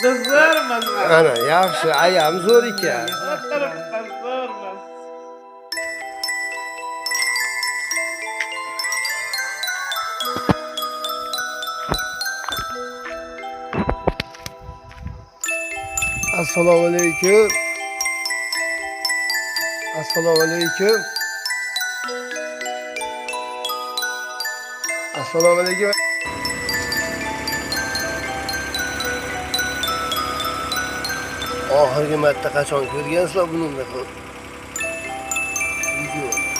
Zo'rmas. Ana, yaxshi, ayam zo'r ekan. O'tiribman, zo'rmas. Assalomu alaykum. Assalomu alaykum. Assalomu alaykum. Oxirgi marta qachon ko'rgansizlar bunaqa video?